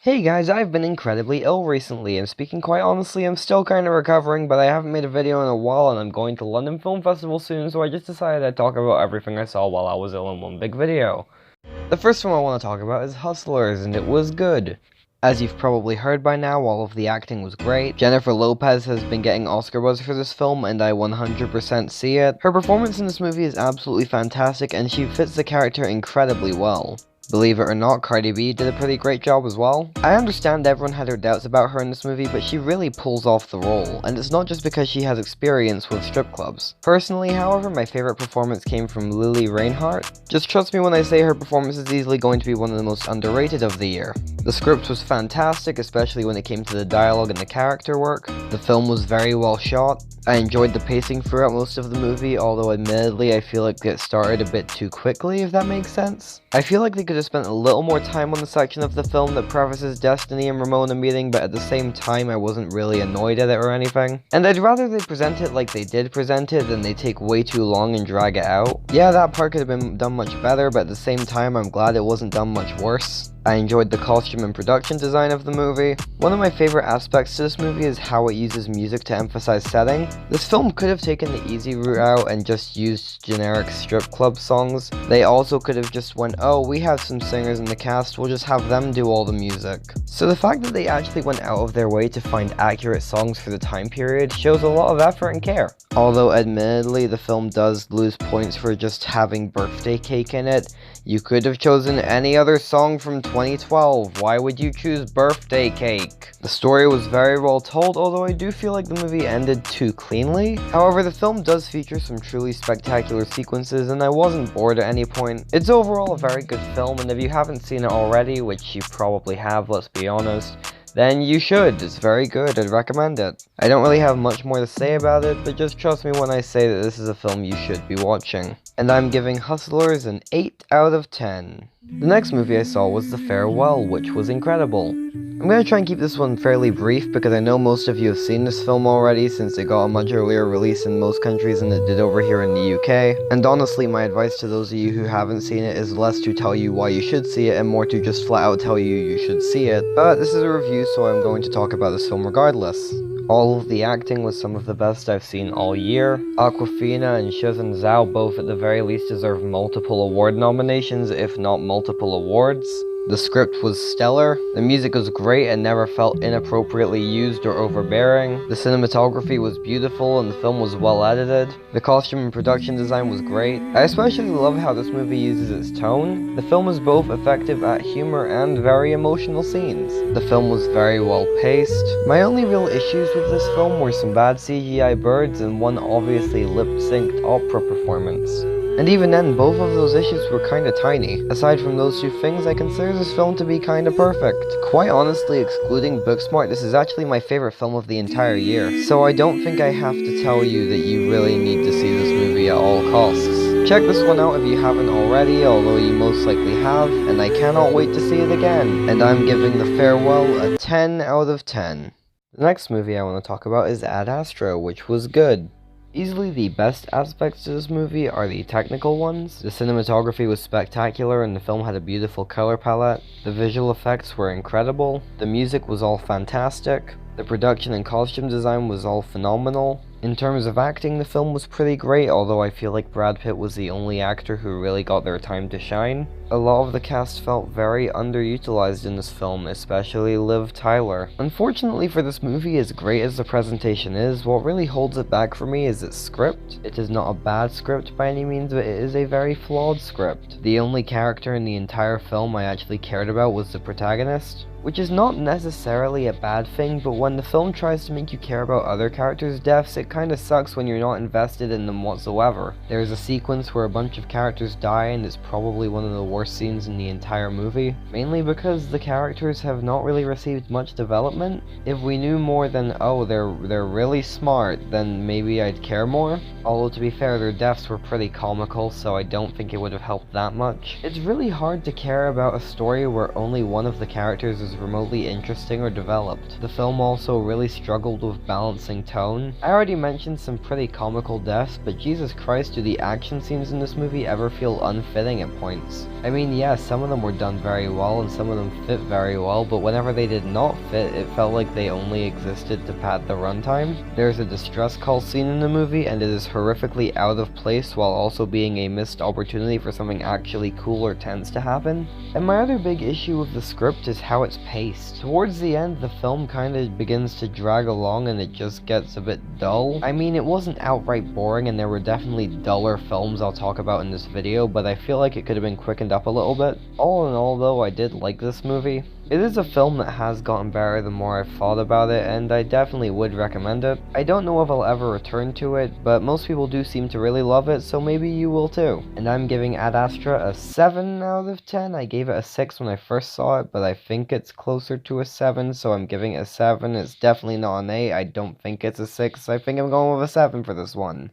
Hey guys, I've been incredibly ill recently, and speaking quite honestly, I'm still kind of recovering, but I haven't made a video in a while, and I'm going to London Film Festival soon, so I just decided I'd talk about everything I saw while I was ill in one big video. The first film I want to talk about is Hustlers, and it was good. As you've probably heard by now, all of the acting was great. Jennifer Lopez has been getting Oscar buzz for this film, and I 100% see it. Her performance in this movie is absolutely fantastic, and she fits the character incredibly well. Believe it or not, Cardi B did a pretty great job as well. I understand everyone had their doubts about her in this movie, but she really pulls off the role, and it's not just because she has experience with strip clubs. Personally, however, my favorite performance came from Lily Reinhart. Just trust me when I say her performance is easily going to be one of the most underrated of the year. The script was fantastic, especially when it came to the dialogue and the character work. The film was very well shot. I enjoyed the pacing throughout most of the movie, although admittedly I feel like it started a bit too quickly, if that makes sense. I feel like they could have spent a little more time on the section of the film that prefaces Destiny and Ramona meeting, but at the same time I wasn't really annoyed at it or anything. And I'd rather they present it like they did present it than they take way too long and drag it out. Yeah, that part could have been done much better, but at the same time I'm glad it wasn't done much worse. I enjoyed the costume and production design of the movie. One of my favorite aspects to this movie is how it uses music to emphasize setting. This film could have taken the easy route out and just used generic strip club songs. They also could have just went, oh, we have some singers in the cast, we'll just have them do all the music. So the fact that they actually went out of their way to find accurate songs for the time period shows a lot of effort and care. Although admittedly the film does lose points for just having Birthday Cake in it. You could have chosen any other song from 2012, why would you choose Birthday Cake? The story was very well told, although I do feel like the movie ended too cleanly. However, the film does feature some truly spectacular sequences, and I wasn't bored at any point. It's overall a very good film, and if you haven't seen it already, which you probably have, let's be honest, then you should. It's very good, I'd recommend it. I don't really have much more to say about it, but just trust me when I say that this is a film you should be watching. And I'm giving Hustlers an 8 out of 10. The next movie I saw was The Farewell, which was incredible. I'm going to try and keep this one fairly brief because I know most of you have seen this film already since it got a much earlier release in most countries than it did over here in the UK. And honestly, my advice to those of you who haven't seen it is less to tell you why you should see it and more to just flat out tell you you should see it. But this is a review, so I'm going to talk about this film regardless. All of the acting was some of the best I've seen all year. Awkwafina and Shenzhen Zhao both at the very least deserve multiple award nominations, if not multiple awards. The script was stellar, the music was great and never felt inappropriately used or overbearing, the cinematography was beautiful and the film was well edited, the costume and production design was great. I especially love how this movie uses its tone. The film is both effective at humor and very emotional scenes. The film was very well paced. My only real issues with this film were some bad CGI birds and one obviously lip-synced opera performance. And even then, both of those issues were kinda tiny. Aside from those two things, I consider this film to be kinda perfect. Quite honestly, excluding Booksmart, this is actually my favorite film of the entire year. So I don't think I have to tell you that you really need to see this movie at all costs. Check this one out if you haven't already, although you most likely have, and I cannot wait to see it again. And I'm giving The Farewell a 10 out of 10. The next movie I want to talk about is Ad Astra, which was good. Easily the best aspects to this movie are the technical ones. The cinematography was spectacular and the film had a beautiful color palette. The visual effects were incredible. The music was all fantastic. The production and costume design was all phenomenal. In terms of acting, the film was pretty great, although I feel like Brad Pitt was the only actor who really got their time to shine. A lot of the cast felt very underutilized in this film, especially Liv Tyler. Unfortunately for this movie, as great as the presentation is, what really holds it back for me is its script. It is not a bad script by any means, but it is a very flawed script. The only character in the entire film I actually cared about was the protagonist. Which is not necessarily a bad thing, but when the film tries to make you care about other characters' deaths, it kinda sucks when you're not invested in them whatsoever. There's a sequence where a bunch of characters die and it's probably one of the worst scenes in the entire movie, mainly because the characters have not really received much development. If we knew more than, oh, they're really smart, then maybe I'd care more. Although to be fair, their deaths were pretty comical, so I don't think it would have helped that much. It's really hard to care about a story where only one of the characters is remotely interesting or developed. The film also really struggled with balancing tone. I already mentioned some pretty comical deaths, but Jesus Christ, do the action scenes in this movie ever feel unfitting at points? I mean, yeah, some of them were done very well, and some of them fit very well, but whenever they did not fit, it felt like they only existed to pad the runtime. There's a distress call scene in the movie, and it is horrifically out of place while also being a missed opportunity for something actually cool or tense to happen. And my other big issue with the script is how it's paced. Towards the end, the film kinda begins to drag along and it just gets a bit dull. I mean, it wasn't outright boring, and there were definitely duller films I'll talk about in this video, but I feel like it could have been quickened up a little bit. All in all though, I did like this movie. It is a film that has gotten better the more I've thought about it, and I definitely would recommend it. I don't know if I'll ever return to it, but most people do seem to really love it, so maybe you will too. And I'm giving Ad Astra a 7 out of 10. I gave it a 6 when I first saw it, but I think it's closer to a 7, so I'm giving it a 7. It's definitely not an 8. I don't think it's a 6. I think I'm going with a 7 for this one.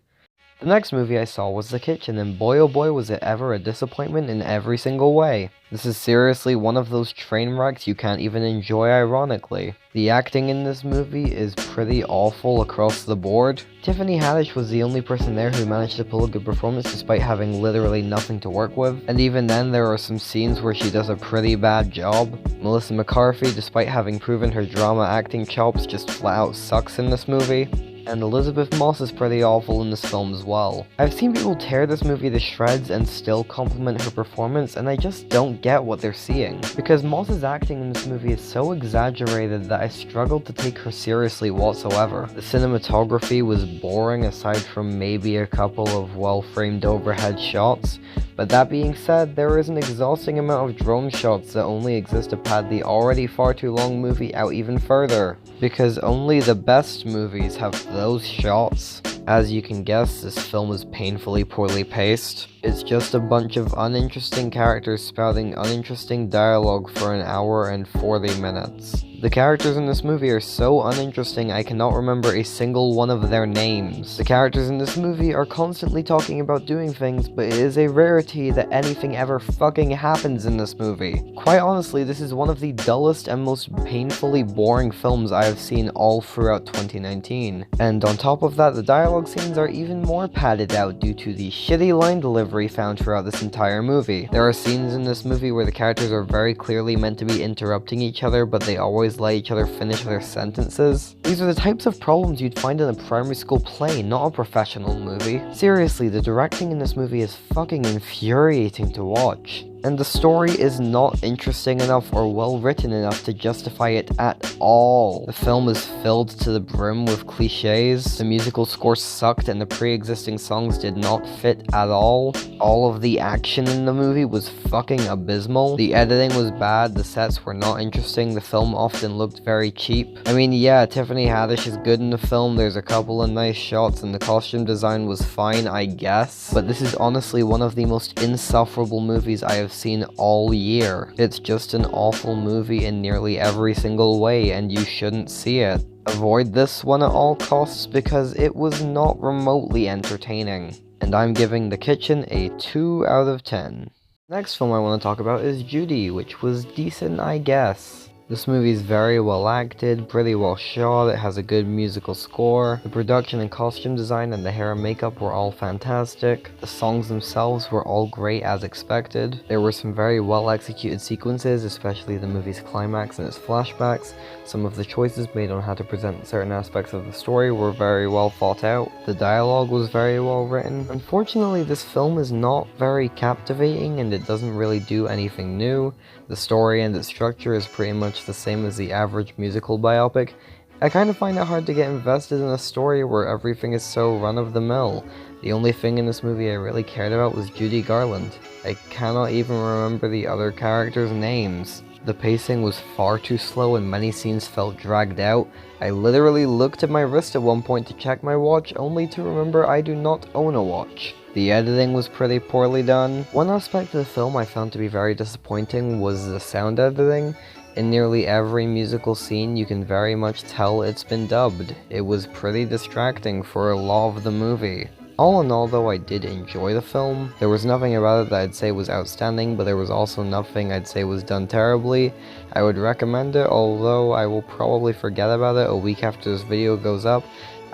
The next movie I saw was The Kitchen, and boy oh boy was it ever a disappointment in every single way. This is seriously one of those train wrecks you can't even enjoy ironically. The acting in this movie is pretty awful across the board. Tiffany Haddish was the only person there who managed to pull a good performance despite having literally nothing to work with, and even then there are some scenes where she does a pretty bad job. Melissa McCarthy, despite having proven her drama acting chops, just flat out sucks in this movie. And Elizabeth Moss is pretty awful in this film as well. I've seen people tear this movie to shreds and still compliment her performance, and I just don't get what they're seeing. Because Moss's acting in this movie is so exaggerated that I struggled to take her seriously whatsoever. The cinematography was boring aside from maybe a couple of well-framed overhead shots. But that being said, there is an exhausting amount of drone shots that only exist to pad the already far too long movie out even further. Because only the best movies have those shots. As you can guess, this film is painfully poorly paced. It's just a bunch of uninteresting characters spouting uninteresting dialogue for an hour and 40 minutes. The characters in this movie are so uninteresting I cannot remember a single one of their names. The characters in this movie are constantly talking about doing things, but it is a rarity that anything ever fucking happens in this movie. Quite honestly, this is one of the dullest and most painfully boring films I have seen all throughout 2019. And on top of that, the dialogue scenes are even more padded out due to the shitty line delivery found throughout this entire movie. There are scenes in this movie where the characters are very clearly meant to be interrupting each other, but they always let each other finish their sentences. These are the types of problems you'd find in a primary school play, not a professional movie. Seriously, the directing in this movie is fucking infuriating to watch. And the story is not interesting enough or well written enough to justify it at all. The film is filled to the brim with cliches, the musical score sucked, and the pre-existing songs did not fit at all. All of the action in the movie was fucking abysmal. The editing was bad, the sets were not interesting, the film often looked very cheap. I mean, yeah, Tiffany Haddish is good in the film, there's a couple of nice shots, and the costume design was fine, I guess. But this is honestly one of the most insufferable movies I have seen all year. It's just an awful movie in nearly every single way, and you shouldn't see it. Avoid this one at all costs because it was not remotely entertaining. And I'm giving The Kitchen a 2 out of 10. Next film I want to talk about is Judy, which was decent, I guess. This movie is very well acted, pretty well shot, it has a good musical score, the production and costume design and the hair and makeup were all fantastic, the songs themselves were all great as expected, there were some very well executed sequences, especially the movie's climax and its flashbacks. Some of the choices made on how to present certain aspects of the story were very well thought out, the dialogue was very well written. Unfortunately, this film is not very captivating and it doesn't really do anything new. The story and its structure is pretty much the same as the average musical biopic. I kind of find it hard to get invested in a story where everything is so run-of-the-mill. The only thing in this movie I really cared about was Judy Garland. I cannot even remember the other characters' names. The pacing was far too slow and many scenes felt dragged out. I literally looked at my wrist at one point to check my watch, only to remember I do not own a watch. The editing was pretty poorly done. One aspect of the film I found to be very disappointing was the sound editing. In nearly every musical scene, you can very much tell it's been dubbed. It was pretty distracting for a lot of the movie. All in all though, I did enjoy the film. There was nothing about it that I'd say was outstanding, but there was also nothing I'd say was done terribly. I would recommend it, although I will probably forget about it a week after this video goes up.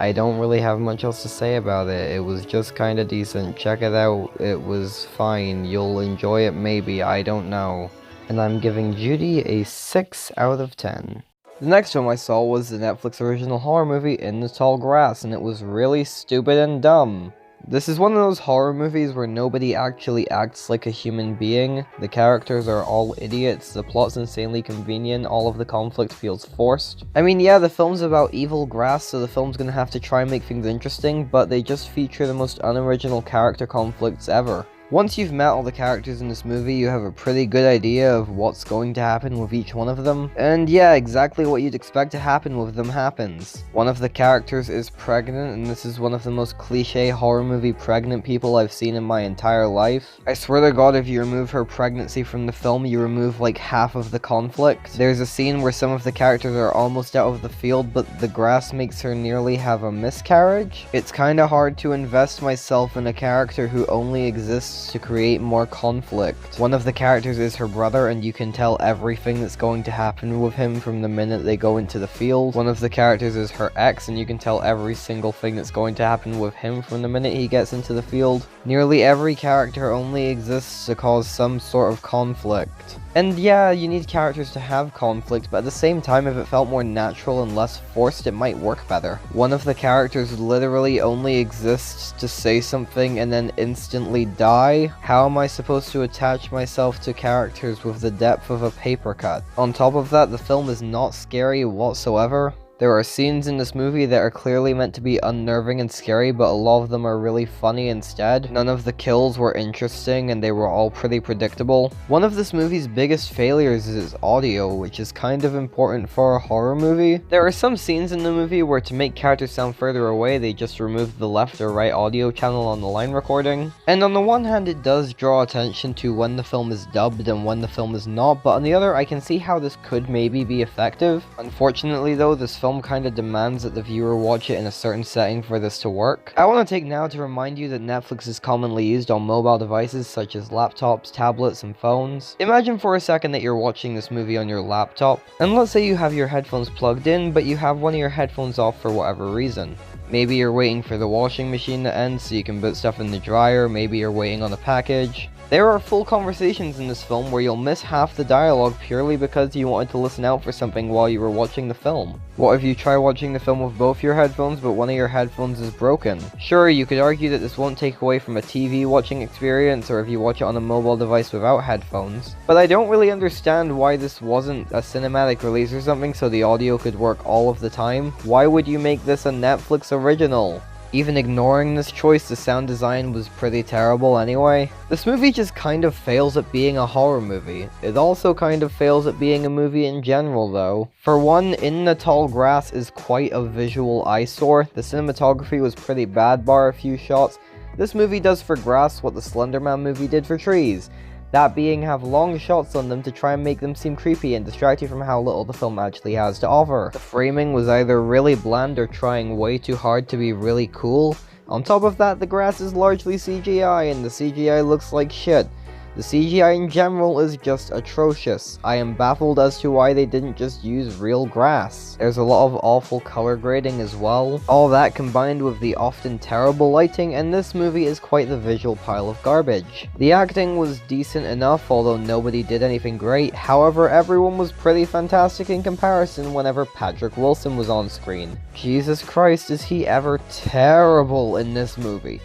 I don't really have much else to say about it. It was just kinda decent. Check it out. It was fine. You'll enjoy it maybe, I don't know. And I'm giving Judy a 6 out of 10. The next film I saw was the Netflix original horror movie In the Tall Grass, and it was really stupid and dumb. This is one of those horror movies where nobody actually acts like a human being. The characters are all idiots, the plot's insanely convenient, all of the conflict feels forced. I mean, yeah, the film's about evil grass, so the film's gonna have to try and make things interesting, but they just feature the most unoriginal character conflicts ever. Once you've met all the characters in this movie, you have a pretty good idea of what's going to happen with each one of them. And yeah, exactly what you'd expect to happen with them happens. One of the characters is pregnant, and this is one of the most cliche horror movie pregnant people I've seen in my entire life. I swear to God, if you remove her pregnancy from the film, you remove like half of the conflict. There's a scene where some of the characters are almost out of the field, but the grass makes her nearly have a miscarriage. It's kinda hard to invest myself in a character who only exists to create more conflict. One of the characters is her brother, and you can tell everything that's going to happen with him from the minute they go into the field. One of the characters is her ex, and you can tell every single thing that's going to happen with him from the minute he gets into the field. Nearly every character only exists to cause some sort of conflict. And yeah, you need characters to have conflict, but at the same time, if it felt more natural and less forced, it might work better. One of the characters literally only exists to say something and then instantly die. How am I supposed to attach myself to characters with the depth of a paper cut? On top of that, the film is not scary whatsoever. There are scenes in this movie that are clearly meant to be unnerving and scary, but a lot of them are really funny instead. None of the kills were interesting, and they were all pretty predictable. One of this movie's biggest failures is its audio, which is kind of important for a horror movie. There are some scenes in the movie where to make characters sound further away, they just removed the left or right audio channel on the line recording. And on the one hand, it does draw attention to when the film is dubbed and when the film is not, but on the other, I can see how this could maybe be effective. Unfortunately though, this film kind of demands that the viewer watch it in a certain setting for this to work. I want to take now to remind you that Netflix is commonly used on mobile devices such as laptops, tablets, and phones. Imagine for a second that you're watching this movie on your laptop, and let's say you have your headphones plugged in, but you have one of your headphones off for whatever reason. Maybe you're waiting for the washing machine to end so you can put stuff in the dryer, maybe you're waiting on a package. There are full conversations in this film where you'll miss half the dialogue purely because you wanted to listen out for something while you were watching the film. What if you try watching the film with both your headphones but one of your headphones is broken? Sure, you could argue that this won't take away from a TV watching experience or if you watch it on a mobile device without headphones, but I don't really understand why this wasn't a cinematic release or something so the audio could work all of the time. Why would you make this a Netflix original? Even ignoring this choice, the sound design was pretty terrible anyway. This movie just kind of fails at being a horror movie. It also kind of fails at being a movie in general though. For one, In the Tall Grass is quite a visual eyesore. The cinematography was pretty bad bar a few shots. This movie does for grass what the Slender Man movie did for trees. That being, have long shots on them to try and make them seem creepy and distract you from how little the film actually has to offer. The framing was either really bland or trying way too hard to be really cool. On top of that, the grass is largely CGI and the CGI looks like shit. The CGI in general is just atrocious. I am baffled as to why they didn't just use real grass. There's a lot of awful color grading as well. All that combined with the often terrible lighting, and this movie is quite the visual pile of garbage. The acting was decent enough, although nobody did anything great. However, everyone was pretty fantastic in comparison whenever Patrick Wilson was on screen. Jesus Christ, is he ever terrible in this movie.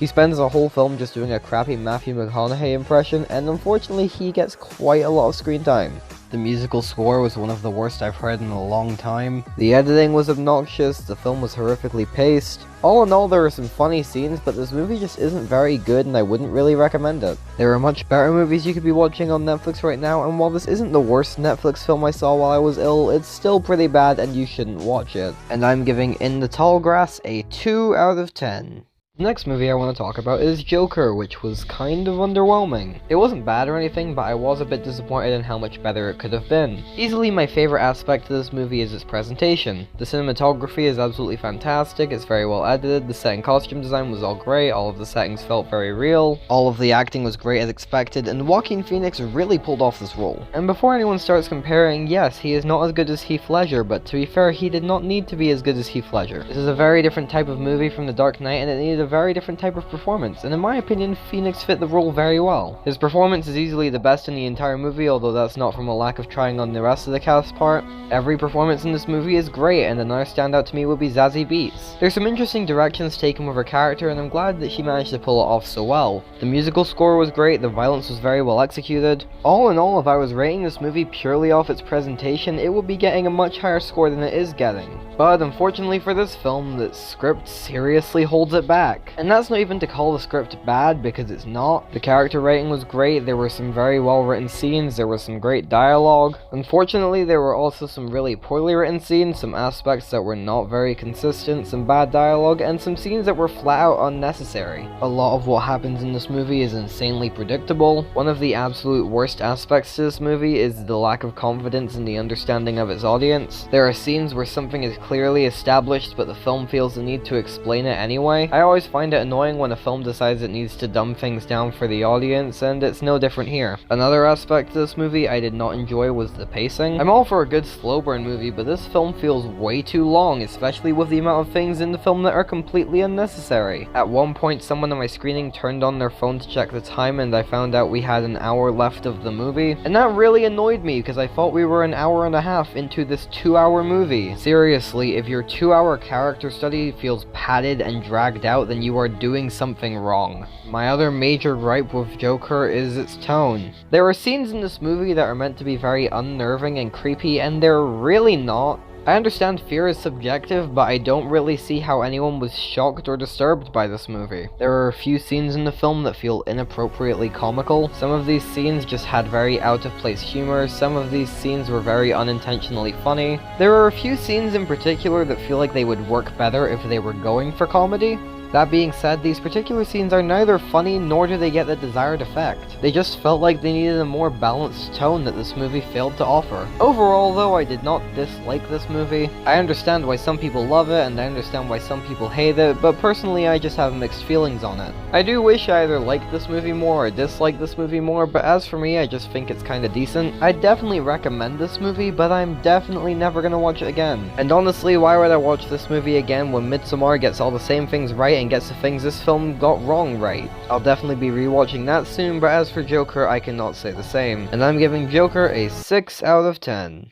He spends the whole film just doing a crappy Matthew McConaughey impression, and unfortunately he gets quite a lot of screen time. The musical score was one of the worst I've heard in a long time. The editing was obnoxious, the film was horrifically paced. All in all, there are some funny scenes, but this movie just isn't very good and I wouldn't really recommend it. There are much better movies you could be watching on Netflix right now, and while this isn't the worst Netflix film I saw while I was ill, it's still pretty bad and you shouldn't watch it. And I'm giving In the Tall Grass a 2 out of 10. The next movie I want to talk about is Joker, which was kind of underwhelming. It wasn't bad or anything, but I was a bit disappointed in how much better it could have been. Easily my favorite aspect of this movie is its presentation. The cinematography is absolutely fantastic, it's very well edited, the set and costume design was all great, all of the settings felt very real, all of the acting was great as expected, and Joaquin Phoenix really pulled off this role. And before anyone starts comparing, yes, he is not as good as Heath Ledger, but to be fair, he did not need to be as good as Heath Ledger. This is a very different type of movie from The Dark Knight, and it needed a very different type of performance, and in my opinion, Phoenix fit the role very well. His performance is easily the best in the entire movie, although that's not from a lack of trying on the rest of the cast part. Every performance in this movie is great, and another standout to me would be Zazie Beetz. There's some interesting directions taken with her character, and I'm glad that she managed to pull it off so well. The musical score was great, the violence was very well executed. All in all, if I was rating this movie purely off its presentation, it would be getting a much higher score than it is getting. But unfortunately for this film, the script seriously holds it back. And that's not even to call the script bad, because it's not. The character writing was great, there were some very well written scenes, there was some great dialogue. Unfortunately, there were also some really poorly written scenes, some aspects that were not very consistent, some bad dialogue, and some scenes that were flat out unnecessary. A lot of what happens in this movie is insanely predictable. One of the absolute worst aspects to this movie is the lack of confidence in the understanding of its audience. There are scenes where something is clearly established, but the film feels the need to explain it anyway. I always find it annoying when a film decides it needs to dumb things down for the audience, and it's no different here. Another aspect of this movie I did not enjoy was the pacing. I'm all for a good slow burn movie, but this film feels way too long, especially with the amount of things in the film that are completely unnecessary. At one point, someone on my screening turned on their phone to check the time, and I found out we had an hour left of the movie, and that really annoyed me because I thought we were an hour and a half into this 2-hour movie. Seriously, if your 2-hour character study feels padded and dragged out, then you are doing something wrong. My other major gripe with Joker is its tone. There are scenes in this movie that are meant to be very unnerving and creepy, and they're really not. I understand fear is subjective, but I don't really see how anyone was shocked or disturbed by this movie. There are a few scenes in the film that feel inappropriately comical. Some of these scenes just had very out-of-place humor, some of these scenes were very unintentionally funny. There are a few scenes in particular that feel like they would work better if they were going for comedy. That being said, these particular scenes are neither funny nor do they get the desired effect. They just felt like they needed a more balanced tone that this movie failed to offer. Overall though, I did not dislike this movie. I understand why some people love it and I understand why some people hate it, but personally I just have mixed feelings on it. I do wish I either liked this movie more or disliked this movie more, but as for me, I just think it's kinda decent. I definitely recommend this movie, but I'm definitely never gonna watch it again. And honestly, why would I watch this movie again when Midsommar gets all the same things right and gets the things this film got wrong right? I'll definitely be rewatching that soon, but as for Joker, I cannot say the same. And I'm giving Joker a 6 out of 10.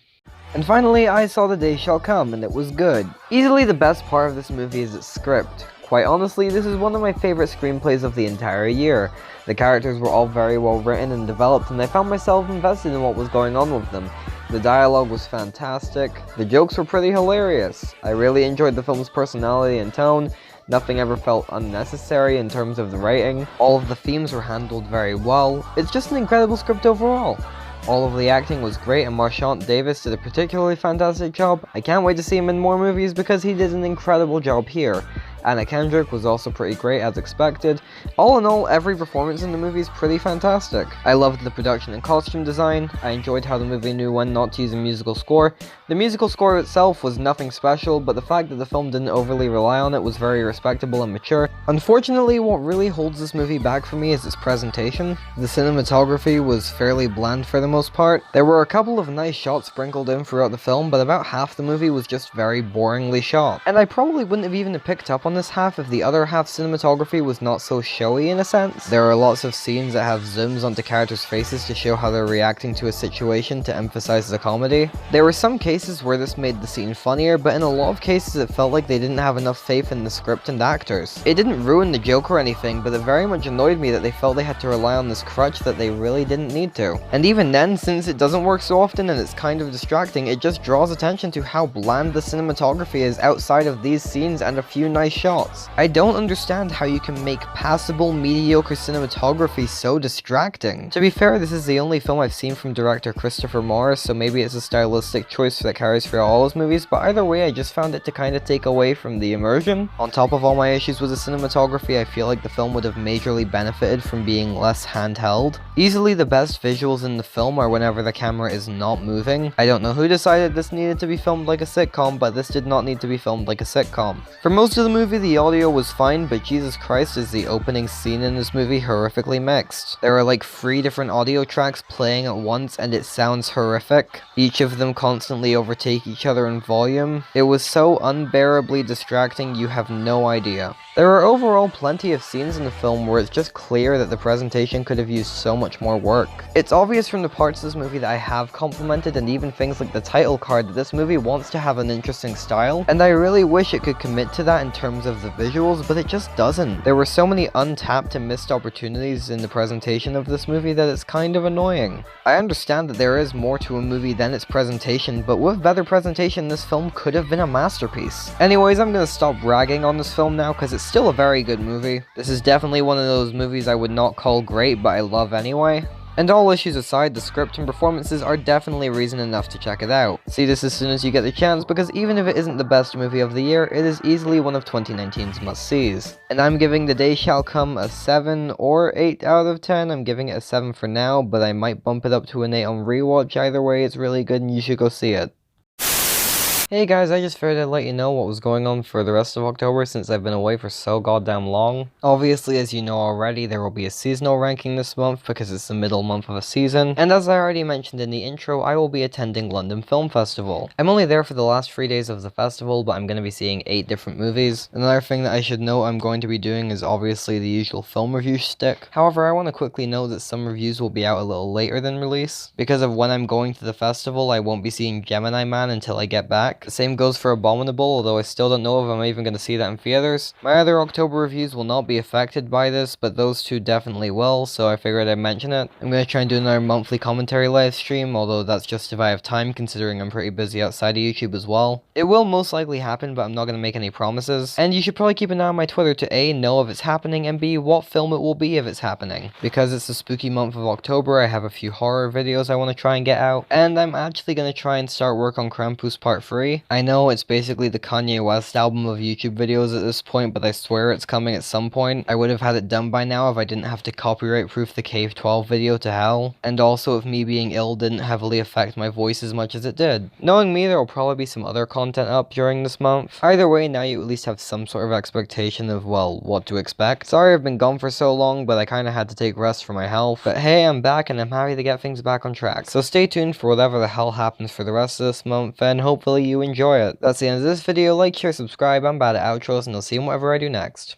And finally, I saw The Day Shall Come, and it was good. Easily the best part of this movie is its script. Quite honestly, this is one of my favorite screenplays of the entire year. The characters were all very well written and developed, and I found myself invested in what was going on with them. The dialogue was fantastic, the jokes were pretty hilarious. I really enjoyed the film's personality and tone. Nothing ever felt unnecessary in terms of the writing. All of the themes were handled very well. It's just an incredible script overall. All of the acting was great, and Marchant Davis did a particularly fantastic job. I can't wait to see him in more movies because he did an incredible job here. Anna Kendrick was also pretty great as expected. All in all, every performance in the movie is pretty fantastic. I loved the production and costume design. I enjoyed how the movie knew when not to use a musical score. The musical score itself was nothing special, but the fact that the film didn't overly rely on it was very respectable and mature. Unfortunately, what really holds this movie back for me is its presentation. The cinematography was fairly bland for the most part. There were a couple of nice shots sprinkled in throughout the film, but about half the movie was just very boringly shot. And I probably wouldn't have even picked up on this half if the other half's cinematography was not so showy in a sense. There are lots of scenes that have zooms onto characters' faces to show how they're reacting to a situation to emphasize the comedy. There were some cases where this made the scene funnier, but in a lot of cases it felt like they didn't have enough faith in the script and actors. It didn't ruin the joke or anything, but it very much annoyed me that they felt they had to rely on this crutch that they really didn't need to. And even then, since it doesn't work so often and it's kind of distracting, it just draws attention to how bland the cinematography is outside of these scenes and a few nice shots. I don't understand how you can make passable, mediocre cinematography so distracting. To be fair, this is the only film I've seen from director Christopher Morris, so maybe it's a stylistic choice that carries through all his movies, but either way, I just found it to kind of take away from the immersion. On top of all my issues with the cinematography, I feel like the film would have majorly benefited from being less handheld. Easily the best visuals in the film are whenever the camera is not moving. I don't know who decided this needed to be filmed like a sitcom, but this did not need to be filmed like a sitcom. For most of the movie, the audio was fine, but Jesus Christ is the opening scene in this movie horrifically mixed. There are like 3 different audio tracks playing at once and it sounds horrific. Each of them constantly overtake each other in volume. It was so unbearably distracting, you have no idea. There are overall plenty of scenes in the film where it's just clear that the presentation could have used so much more work. It's obvious from the parts of this movie that I have complimented, and even things like the title card, that this movie wants to have an interesting style, and I really wish it could commit to that in terms of the visuals, but it just doesn't. There were so many untapped and missed opportunities in the presentation of this movie that it's kind of annoying. I understand that there is more to a movie than its presentation, but with better presentation, this film could have been a masterpiece. Anyways, I'm gonna stop ragging on this film now, because it's still a very good movie. This is definitely one of those movies I would not call great, but I love anyway. And all issues aside, the script and performances are definitely reason enough to check it out. See this as soon as you get the chance, because even if it isn't the best movie of the year, it is easily one of 2019's must-sees. And I'm giving The Day Shall Come a 7 or 8 out of 10. I'm giving it a 7 for now, but I might bump it up to an 8 on rewatch. Either way, it's really good and you should go see it. Hey guys, I just figured I'd let you know what was going on for the rest of October since I've been away for so goddamn long. Obviously, as you know already, there will be a seasonal ranking this month because it's the middle month of a season, and as I already mentioned in the intro, I will be attending London Film Festival. I'm only there for the last 3 days of the festival, but I'm going to be seeing 8 different movies. Another thing that I should note I'm going to be doing is obviously the usual film review shtick. However, I want to quickly note that some reviews will be out a little later than release. Because of when I'm going to the festival, I won't be seeing Gemini Man until I get back. The same goes for Abominable, although I still don't know if I'm even going to see that in theaters. My other October reviews will not be affected by this, but those 2 definitely will, so I figured I'd mention it. I'm going to try and do another monthly commentary live stream, although that's just if I have time, considering I'm pretty busy outside of YouTube as well. It will most likely happen, but I'm not going to make any promises. And you should probably keep an eye on my Twitter to A, know if it's happening, and B, what film it will be if it's happening. Because it's the spooky month of October, I have a few horror videos I want to try and get out, and I'm actually going to try and start work on Krampus Part 3. I know it's basically the Kanye West album of YouTube videos at this point, but I swear it's coming at some point. I would have had it done by now if I didn't have to copyright proof the Cave 12 video to hell, and also if me being ill didn't heavily affect my voice as much as it did. Knowing me, there will probably be some other content up during this month. Either way, now you at least have some sort of expectation of, well, what to expect. Sorry I've been gone for so long, but I kinda had to take rest for my health. But hey, I'm back and I'm happy to get things back on track. So stay tuned for whatever the hell happens for the rest of this month, and hopefully you enjoy it. That's the end of this video. Like, share, subscribe. I'm bad at outros, and I'll see you in whatever I do next.